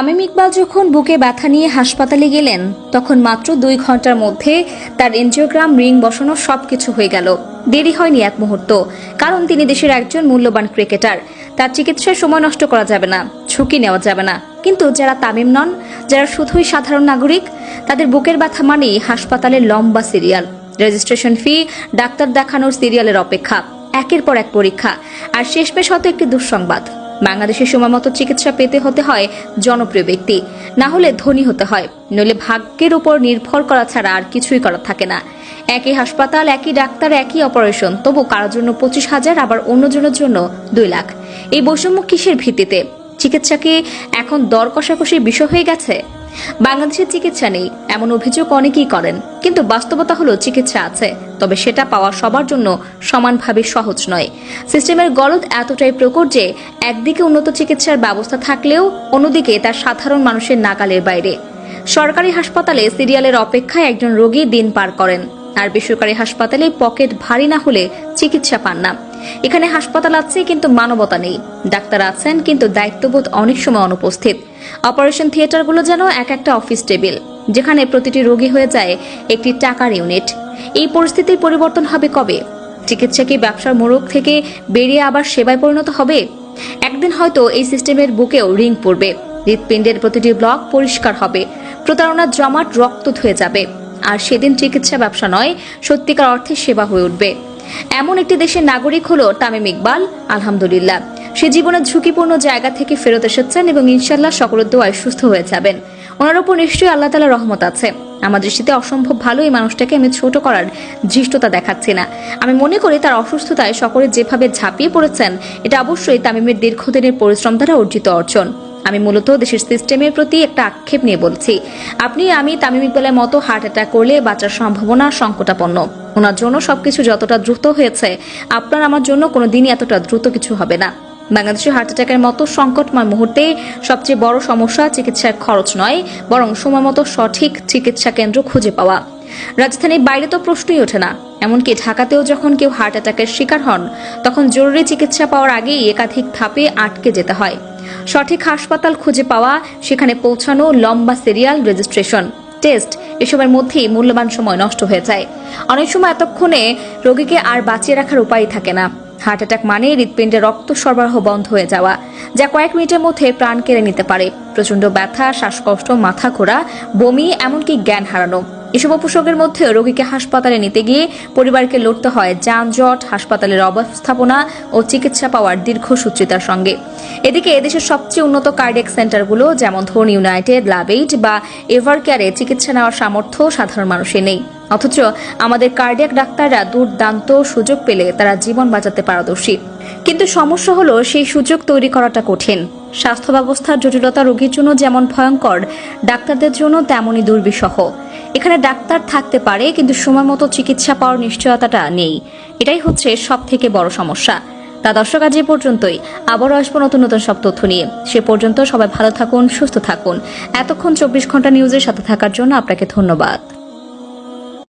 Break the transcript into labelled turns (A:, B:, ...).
A: তামিম ইকবাল যখন বুকে ব্যথা নিয়ে হাসপাতালে গেলেন তখন মাত্র 2 ঘন্টার মধ্যে তার এনজিওগ্রাম রিং বসানো সবকিছু হয়ে গেল। দেরি হয়নি এক মুহূর্ত, কারণ তিনি দেশের একজন মূল্যবান ক্রিকেটার। তার চিকিৎসায় সময় নষ্ট করা যাবে না, ঝুঁকি নেওয়া যাবে না। কিন্তু যারা তামিম নন, যারা শুধুই সাধারণ নাগরিক, তাদের বুকের ব্যথা মানেই হাসপাতালে লম্বা সিরিয়াল, রেজিস্ট্রেশন ফি, ডাক্তার দেখানোর সিরিয়ালের অপেক্ষা, একের পর এক পরীক্ষা, আর শেষমেশ হয়তো একটি দুঃসংবাদ। বাংলাদেশে সময় মতো চিকিৎসা পেতে হতে হয় জনপ্রিয় ব্যক্তি, না হলে ধনী হতে হয়, নইলে ভাগ্যের উপর নির্ভর করা ছাড়া আর কিছুই করার থাকে না। একই হাসপাতাল, একই ডাক্তার, একই অপারেশন, তবু কারোর জন্য 25,000, আবার অন্যজনের জন্য 2 লাখ। এই বৈষম্য কিসের ভিত্তিতে? চিকিৎসা কি এখন দর কষাকষির বিষয় হয়ে গেছে? বাংলাদেশে চিকিৎসা নেই এমন অভিযোগ অনেকেই করেন, কিন্তু বাস্তবতা হলো চিকিৎসা আছে, তবে সেটা পাওয়া সবার জন্য সমানভাবে সহজ নয়। সিস্টেমের গলদ এতটাই প্রকট যে একদিকে উন্নত চিকিৎসার ব্যবস্থা থাকলেও অন্যদিকে তার সাধারণ মানুষের নাগালের বাইরে। সরকারি হাসপাতালে সিরিয়ালের অপেক্ষায় একজন রোগী দিন পার করেন, আর বেসরকারি হাসপাতালে পকেট ভারী না হলে চিকিৎসা পান না। এখানে হাসপাতাল আছে কিন্তু মানবতা নেই, ডাক্তার আছেন কিন্তু দায়িত্ববোধ অনেক সময় অনুপস্থিত। অপারেশন থিয়েটারগুলো যেন এক একটা অফিস টেবিল, যেখানে প্রতিটি রোগী হয়ে যায় একটি টাকার ইউনিট। এই পরিস্থিতির পরিবর্তন হবে কবে? চিকিৎসা কি ব্যবসার মোড়ক থেকে বেরিয়ে আবার সেবায় পরিণত হবে? একদিন হয়তো এই সিস্টেমের বুকেও রিং পড়বে, হৃৎপিণ্ডের প্রতিটি ব্লক পরিষ্কার হবে, প্রতারণার জমাট রক্ত ধুয়ে যাবে, আর সেদিন চিকিৎসা ব্যবসা নয়, সত্যিকার অর্থে সেবা হয়ে উঠবে। এমন একটি দেশের নাগরিক হলো তামিম ইকবাল। আলহামদুলিল্লাহ, সে জীবনের ঝুঁকিপূর্ণ জায়গা থেকে ফেরত এসেছেন এবং ইনশাল্লাহ সকলের দোয়ায় সুস্থ হয়ে যাবেন। ওনার উপর নিশ্চয়ই আল্লাহ তাআলার রহমত আছে। আমার দৃষ্টিতে অসম্ভব ভালো এই মানুষটাকে আমি ছোট করার ধৃষ্টতা দেখাচ্ছি না। আমি মনে করি তার অসুস্থতায় সকলে যেভাবে ঝাঁপিয়ে পড়েছেন, এটা অবশ্যই তামিমের দীর্ঘদিনের পরিশ্রম দ্বারা অর্জিত অর্জন। আমি মূলত দেশের সিস্টেমের প্রতি একটা আক্ষেপ নিয়ে বলছি। আমি তামিম ইকবালের মতো হার্ট অ্যাটাক করলে বাঁচার সম্ভাবনা সংকটাপন্ন। ওনার জন্য সবকিছু যতটা দ্রুত হয়েছে, আপনার আমার জন্য কোনোদিনই এতটা দ্রুত কিছু হবে না। বাংলাদেশে হার্ট অ্যাটাকের মতো সংকটময় মুহূর্তে সবচেয়ে বড় সমস্যা চিকিৎসার খরচ নয়, বরং সময় মতো সঠিক চিকিৎসা কেন্দ্র খুঁজে পাওয়া। রাজধানীর বাইরে তো প্রশ্নই ওঠে না, এমনকি ঢাকাতেও যখন কেউ হার্ট অ্যাটাকের শিকার হন, তখন জরুরি চিকিৎসা পাওয়ার আগেই একাধিক ধাপে আটকে যেতে হয়। সঠিক হাসপাতাল খুঁজে পাওয়া, সেখানে পৌঁছানো, লম্বা সিরিয়াল, রেজিস্ট্রেশন, টেস্ট, এসবের মধ্যেই মূল্যবান সময় নষ্ট হয়ে যায়। অনেক সময় এতক্ষণে রোগীকে আর বাঁচিয়ে রাখার উপায় থাকে না। হার্ট অ্যাটাক মানে হৃৎপিণ্ডে রক্ত সরবরাহ বন্ধ হয়ে যাওয়া, যা কয়েক মিনিটের মধ্যে প্রাণ কেড়ে নিতে পারে। প্রচন্ড ব্যথা, শ্বাসকষ্ট, মাথা ঘোরা, বমি, এমনকি জ্ঞান হারানো, এসব উপসর্গের মধ্যে রোগীকে হাসপাতালে নিতে গিয়ে পরিবারকে লড়তে হয় যানজট, হাসপাতালের অবস্থাপনা ও চিকিৎসা পাওয়ার দীর্ঘসূত্রিতার সঙ্গে। এদিকে এদেশের সবচেয়ে উন্নত কার্ডিয়াক সেন্টারগুলো যেমন ধন ইউনাইটেড, লাভএইড বা এভারকেয়ারে চিকিৎসা নেওয়ার সামর্থ্য সাধারণ মানুষের নেই। অথচ আমাদের কার্ডিয়াক ডাক্তাররা দুর্দান্ত সুযোগ পেলে তারা জীবন বাঁচাতে পারদর্শী। কিন্তু সমস্যা হলো সেই সুযোগ তৈরি করাটা কঠিন। স্বাস্থ্য ব্যবস্থার জটিলতা রোগীর জন্য যেমন ভয়ঙ্কর, ডাক্তারদের জন্য তেমনই দুর্বিষহ। এখানে ডাক্তার থাকতে পারে, কিন্তু সময় মতো চিকিৎসা পাওয়ার নিশ্চয়তাটা নেই। এটাই হচ্ছে সব থেকে বড় সমস্যা। তা দর্শক, আজ এ পর্যন্তই। আবারও আসবো নতুন নতুন সব তথ্য নিয়ে। সে পর্যন্ত সবাই ভালো থাকুন, সুস্থ থাকুন। এতক্ষণ 24 ঘন্টা নিউজের সাথে থাকার জন্য আপনাকে ধন্যবাদ।